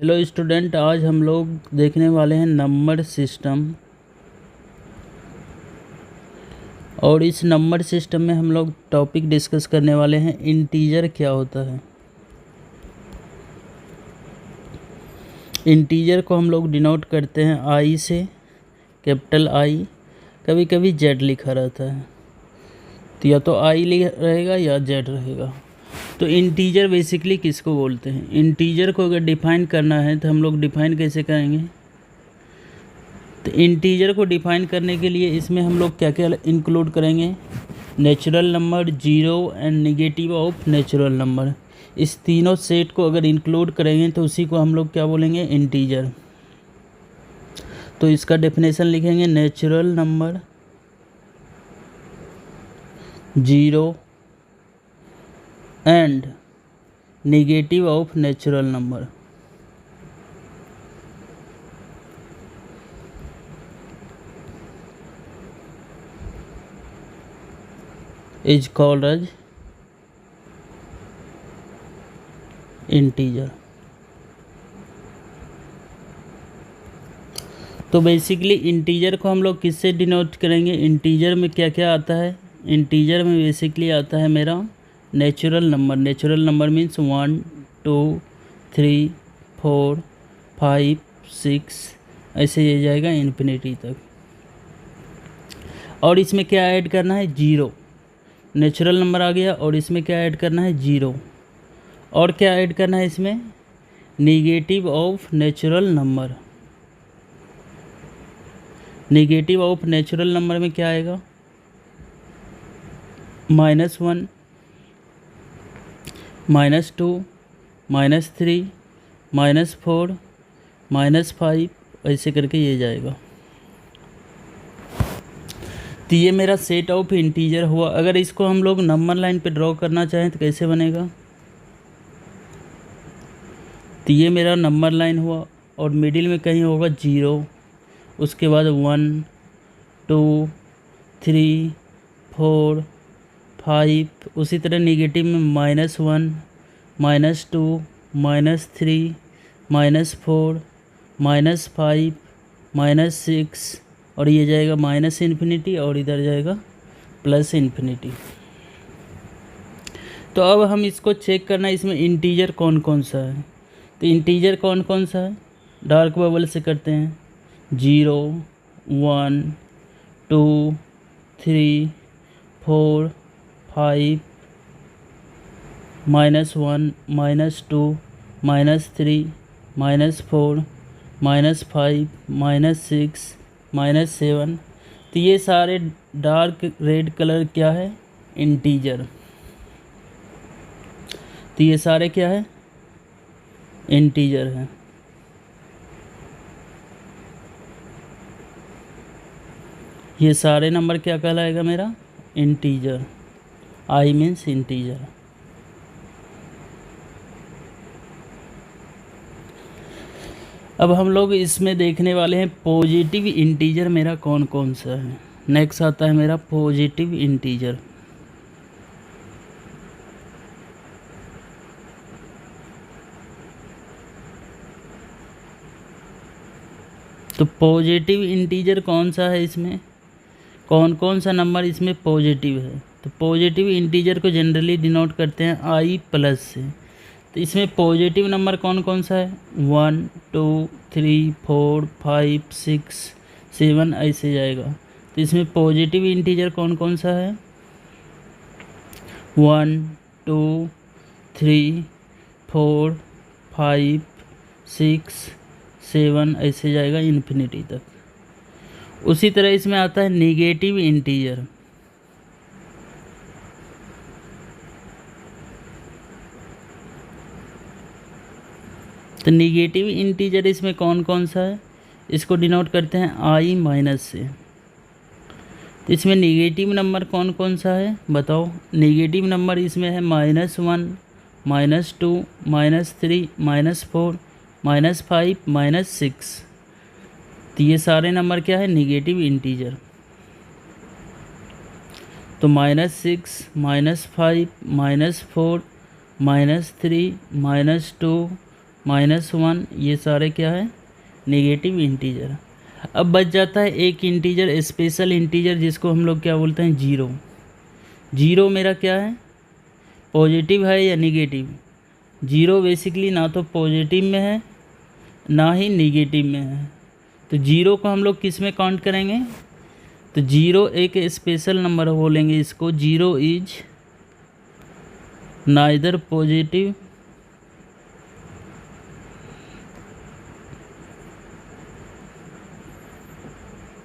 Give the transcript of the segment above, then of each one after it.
Hello student, आज हम लोग देखने वाले हैं नंबर सिस्टम। और इस नंबर सिस्टम में हम लोग टॉपिक डिस्कस करने वाले हैं इंटीजर क्या होता है। इंटीजर को हम लोग डिनोट करते हैं आई से, कैपिटल आई। कभी कभी जेड लिखा रहता है, तो या तो आई रहेगा या जेड रहेगा। तो इंटीजर बेसिकली किसको बोलते हैं? इंटीजर को अगर डिफाइन करना है तो हम लोग डिफाइन कैसे करेंगे? तो इंटीजर को डिफाइन करने के लिए इसमें हम लोग क्या क्या इंक्लूड करेंगे? Natural number, zero and negative of natural number. इस तीनों सेट को अगर इंक्लूड करेंगे तो उसी को हम लोग क्या बोलेंगे? इंटीजर। तो इसका डेफिनेशन लिखेंगे, natural number, zero and negative of natural number. Is called as integer. तो बेसिकली इंटीजर को हम लोग किससे डिनोट करेंगे? इंटीजर में क्या क्या आता है? इंटीजर में बेसिकली आता है मेरा natural number. Natural number means 1 2 3 4 5 6, ऐसे ये जाएगा इन्फिनिटी तक। और इसमें क्या ऐड करना है? जीरो। नेचुरल नंबर आ गया और इसमें क्या ऐड करना है? जीरो। और क्या ऐड करना है इसमें? Negative of natural number. Negative of natural number में क्या आएगा? -1, -2, -3, -4, -5, ऐसे करके ये जाएगा। तो ये मेरा सेट ऑफ इंटीजर हुआ। अगर इसको हम लोग नंबर लाइन पे ड्रॉ करना चाहें तो कैसे बनेगा? तो ये मेरा नंबर लाइन हुआ और मिडिल में कहीं होगा जीरो, उसके बाद 1 2 3 4 5, उसी तरह नेगेटिव में -1 -2 -3 -4 -5 -6, और ये जाएगा माइनस इन्फिनिटी और इधर जाएगा प्लस इन्फिनिटी। तो अब हम इसको चेक करना है इसमें इंटीजर कौन कौन सा है। तो इंटीजर कौन कौन सा है? डार्क बबल से करते हैं। 0 1 2 3 4 5 -1 -2 -3 -4 -5 -6 -7। तो ये सारे डार्क रेड कलर क्या है? इंटीजर। तो ये सारे क्या है? इंटीजर है। ये सारे नंबर क्या कहलाएगा मेरा? इंटीजर। I means integer. अब हम लोग इसमें देखने वाले हैं पॉजिटिव इंटीजर मेरा कौन कौन सा है। नेक्स्ट आता है मेरा पॉजिटिव इंटीजर। तो पॉजिटिव इंटीजर कौन सा है? इसमें कौन कौन सा नंबर इसमें पॉजिटिव है? तो पॉजिटिव इंटीजर को जनरली डिनोट करते हैं आई प्लस से। तो इसमें पॉजिटिव नंबर कौन कौन सा है? 1 2 3 4 5 6 7, ऐसे जाएगा। तो इसमें पॉजिटिव इंटीजर कौन कौन सा है? 1 2 3 4 5 6 7, ऐसे जाएगा इन्फिनिटी तक। उसी तरह इसमें आता है नेगेटिव इंटीजर। तो नेगेटिव इंटीजर इसमें कौन कौन सा है? इसको डिनोट करते हैं आई माइनस से। तो इसमें नेगेटिव नंबर कौन कौन सा है बताओ? नेगेटिव नंबर इसमें है -1 -2 -3 -4 -5 -6। तो ये सारे नंबर क्या है? Negative integer. तो -6 -5 -4 -3 -2 -1, ये सारे क्या है, नेगेटिव इंटीजर। अब बच जाता है एक इंटीजर, स्पेशल इंटीजर, जिसको हम लोग क्या बोलते हैं, जीरो। जीरो मेरा क्या है, पॉजिटिव है या निगेटिव? जीरो बेसिकली ना तो पॉजिटिव में है ना ही निगेटिव में है। तो जीरो को हम लोग किस में काउंट करेंगे? तो जीरो एक स्पेशल नंबर बोलेंगे इसको। Zero is neither positive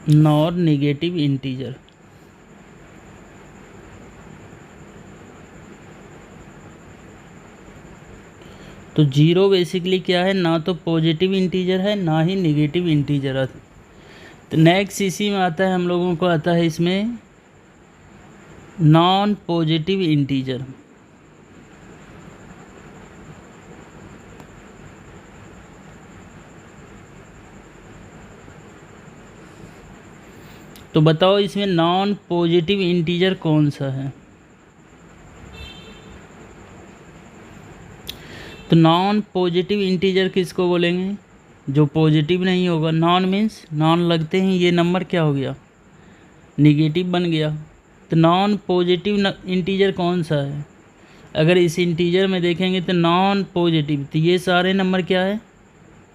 nor negative integer. तो जीरो बेसिकली क्या है, ना तो पॉजिटिव इंटीजर है ना ही नेगेटिव इंटीजर है। तो नेक्स्ट इसी में आता है, हम लोगों को आता है इसमें नॉन पॉजिटिव इंटीजर। तो बताओ इसमें नॉन पॉजिटिव इंटीजर कौन सा है? तो नॉन पॉजिटिव इंटीजर किसको बोलेंगे? जो पॉजिटिव नहीं होगा। नॉन मीन्स नॉन लगते ही ये नंबर क्या हो गया, निगेटिव बन गया। तो नॉन पॉजिटिव इंटीजर कौन सा है? अगर इस इंटीजर में देखेंगे तो नॉन पॉजिटिव, तो ये सारे नंबर क्या है,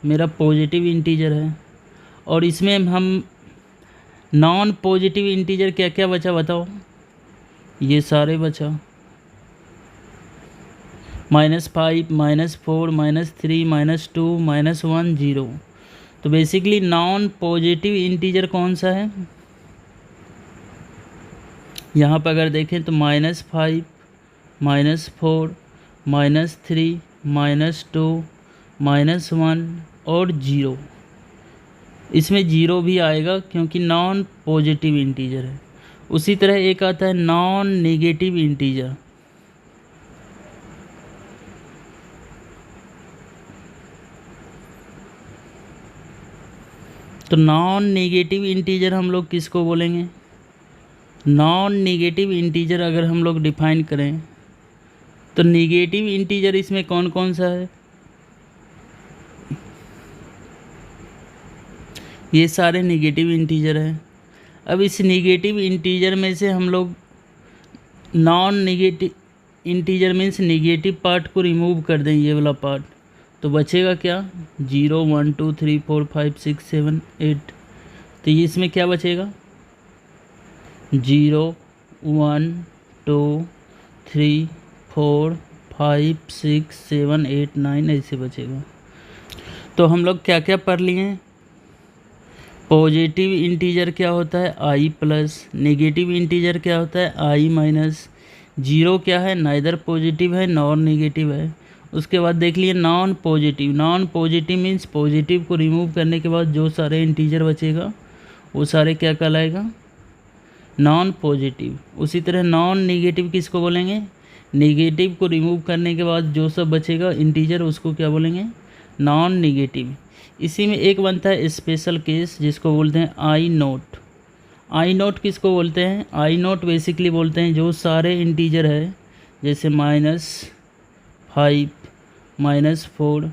मेरा पॉजिटिव इंटीजर है। और इसमें हम नॉन पॉजिटिव इंटीजर क्या क्या बचा बताओ? ये सारे बचा, -5, -4, -3, -2, -1, 0। तो बेसिकली नॉन पॉजिटिव इंटीजर कौन सा है? यहाँ पर अगर देखें तो -5, -4, -3, -2, -1 और 0। इसमें 0 भी आएगा क्योंकि नॉन पॉजिटिव इंटीजर है। उसी तरह एक आता है नॉन नेगेटिव इंटीजर। तो नॉन नेगेटिव इंटीजर हम लोग किसको बोलेंगे? नॉन नेगेटिव इंटीजर अगर हम लोग डिफाइन करें तो नेगेटिव इंटीजर इसमें कौन कौन सा है? ये सारे नेगेटिव इंटीजर हैं। अब इस नेगेटिव इंटीजर में से हम लोग non negative integer means negative part को रिमूव कर दें, ये वाला पार्ट, तो बचेगा क्या, 0, 1, 2, 3, 4, 5, 6, 7, 8। तो ये इसमें क्या बचेगा, 0, 1, 2, 3, 4, 5, 6, 7, 8, 9 ऐसे बचेगा। तो हम लोग क्या क्या पढ़ लिए हैं? पॉजिटिव इंटीजर क्या होता है, i+। नेगेटिव इंटीजर क्या होता है, i-। 0 क्या है, नाइदर पॉजिटिव है नॉर नेगेटिव है। उसके बाद देख लिए non positive. Non positive means positive को रिमूव करने के बाद जो सारे इंटीजर बचेगा वो सारे क्या कहलाएगा, नॉन पॉजिटिव। उसी तरह नॉन नेगेटिव किसको बोलेंगे? नेगेटिव को रिमूव करने के बाद जो सब बचेगा इंटीजर उसको क्या बोलेंगे, नॉन नेगेटिव। इसी में एक बनता है स्पेशल केस जिसको बोलते हैं i0। i0 किसको बोलते हैं? i0 बेसिकली बोलते हैं जो सारे इंटीजर है, जैसे -5, -4,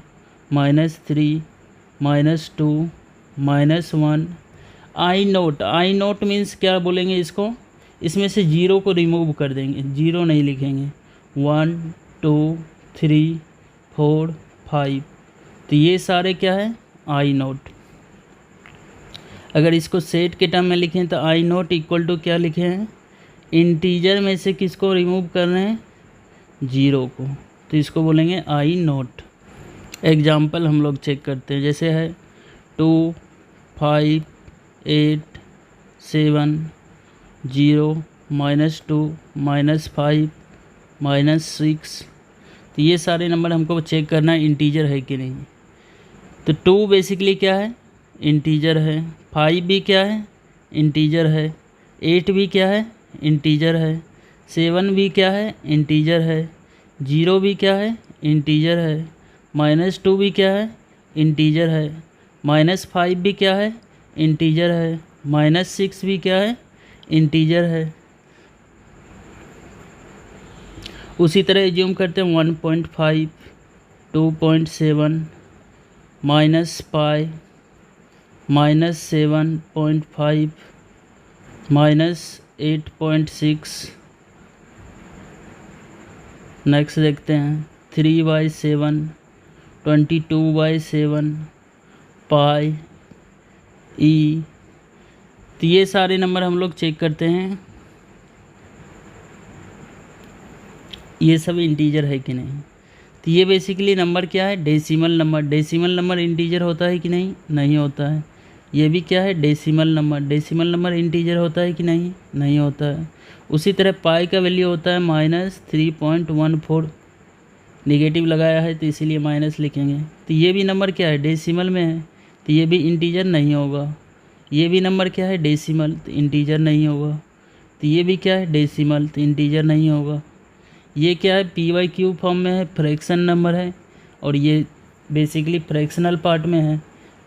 -3, -2, -1। i0 मीन्स क्या बोलेंगे इसको, इसमें से 0 को रिमूव कर देंगे, 0 नहीं लिखेंगे। 1, 2, 3, 4, 5। तो ये सारे क्या है, i0। अगर इसको सेट के टर्म में लिखें तो i0 इक्वल टू क्या लिखे हैं, इंटीजर में से किसको रिमूव कर रहे हैं, 0 को, तो इसको बोलेंगे i0। एग्जाम्पल हम लोग चेक करते हैं, जैसे है 2, 5, 8, 7, 0, -2, -5, -6। तो ये सारे नंबर हमको चेक करना है इंटीजर है कि नहीं। तो 2 बेसिकली क्या है, इंटीजर है। 5 भी क्या है, इंटीजर है। 8 भी क्या है, इंटीजर है। 7 भी क्या है, इंटीजर है। 0 भी क्या है, इंटीजर है। -2 भी क्या है, इंटीजर है। -5 भी क्या है, इंटीजर है। -6 भी क्या है, इंटीजर है। उसी तरह एज्यूम करते हैं 1.5, 2.7, minus pi minus 7.5 minus 8.6। Next देखते हैं 3/7 22/7 पाई ई। तो ये सारे नंबर हम लोग चेक करते हैं ये सब इंटीजर है कि नहीं। तो ये बेसिकली नंबर क्या है, decimal number. Decimal number integer होता है कि नहीं, नहीं होता है। ये भी क्या है, decimal number. Decimal number integer होता है कि नहीं, नहीं होता है। उसी तरह पाई का वैल्यू होता है -3.14। नेगेटिव लगाया है तो इसीलिए माइनस लिखेंगे। तो ये भी नंबर क्या है, डेसिमल में है, तो ये भी इंटीजर नहीं होगा। ये भी नंबर क्या है, डेसिमल, तो इंटीजर नहीं होगा। तो ये भी क्या है, डेसिमल, तो इंटीजर नहीं होगा। ये क्या है, PQ फॉर्म में है, फ्रैक्शन नंबर है, और ये बेसिकली फ्रैक्शनल पार्ट में है,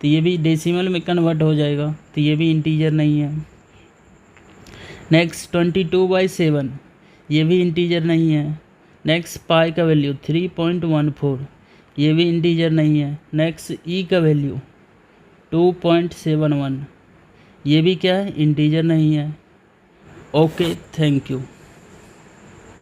तो ये भी डेसिमल में कन्वर्ट हो जाएगा, तो ये भी इंटीजर नहीं है। नेक्स्ट 22/7, ये भी इंटीजर नहीं है। नेक्स्ट पाई का वैल्यू 3.14, ये भी इंटीजर नहीं है। नेक्स्ट ई का वैल्यू 2.71, ये भी क्या है, इंटीजर नहीं है। Okay, thank you.